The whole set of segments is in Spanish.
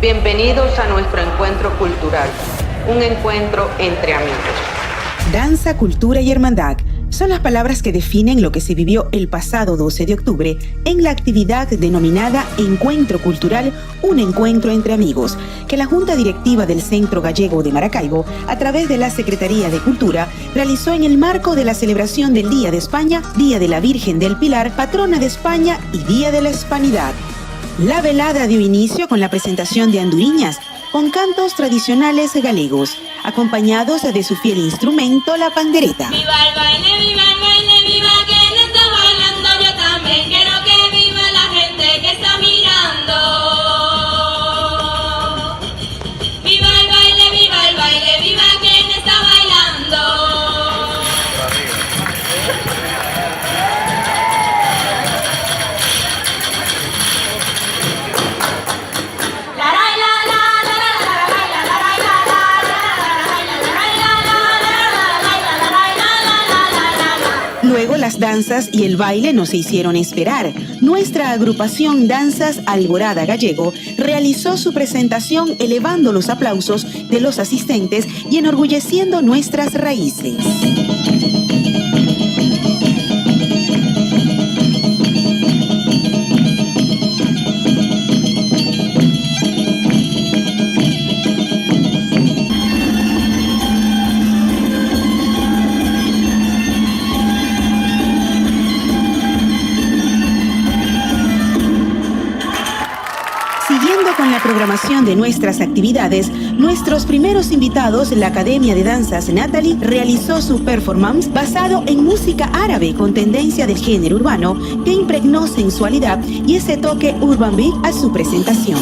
Bienvenidos a nuestro encuentro cultural, un encuentro entre amigos. Danza, cultura y hermandad son las palabras que definen lo que se vivió el pasado 12 de octubre en la actividad denominada Encuentro Cultural, un encuentro entre amigos, que la Junta Directiva del Centro Gallego de Maracaibo, a través de la Secretaría de Cultura, realizó en el marco de la celebración del Día de España, Día de la Virgen del Pilar, patrona de España y Día de la Hispanidad. La velada dio inicio con la presentación de anduriñas, con cantos tradicionales galegos, acompañados de su fiel instrumento, la pandereta. ¡Viva el baile, viva el baile, viva quien está bailando! Yo también quiero que viva la gente que está mirando. ¡Viva el baile, viva el baile, viva quien está bailando! Luego las danzas y el baile no se hicieron esperar. Nuestra agrupación Danzas Alborada Gallego realizó su presentación elevando los aplausos de los asistentes y enorgulleciendo nuestras raíces. Siguiendo con la programación de nuestras actividades, nuestros primeros invitados, la Academia de Danzas Natalie, realizó su performance basado en música árabe con tendencia del género urbano que impregnó sensualidad y ese toque urban beat a su presentación.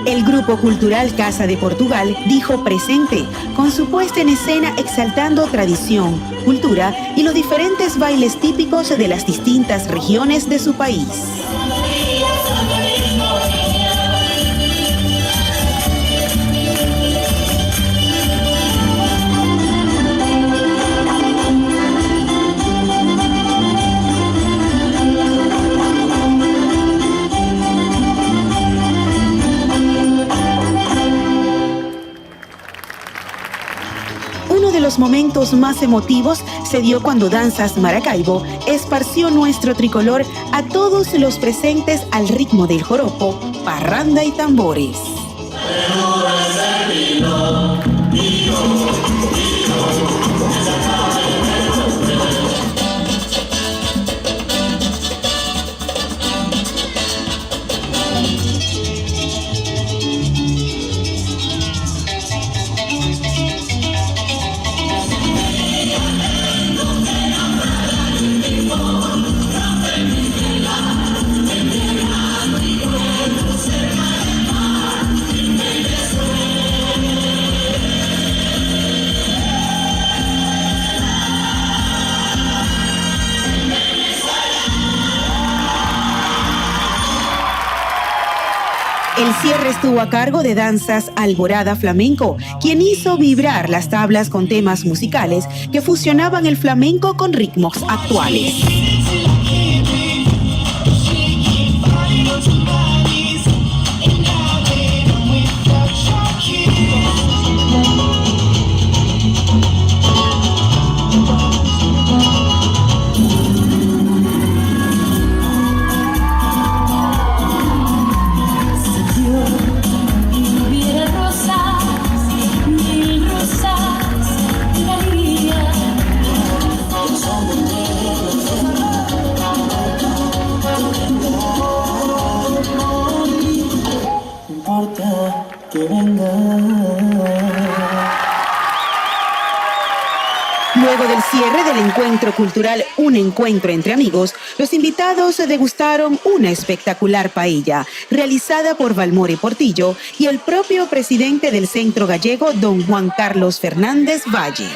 El grupo cultural Casa de Portugal dijo presente, con su puesta en escena exaltando tradición, cultura y los diferentes bailes típicos de las distintas regiones de su país. Uno de los momentos más emotivos se dio cuando Danzas Maracaibo esparció nuestro tricolor a todos los presentes al ritmo del joropo, parranda y tambores. El cierre estuvo a cargo de Danzas Alborada Flamenco, quien hizo vibrar las tablas con temas musicales que fusionaban el flamenco con ritmos actuales. Luego del cierre del encuentro cultural Un Encuentro Entre Amigos, los invitados degustaron una espectacular paella realizada por Valmore Portillo y el propio presidente del Centro Gallego, don Juan Carlos Fernández Valle.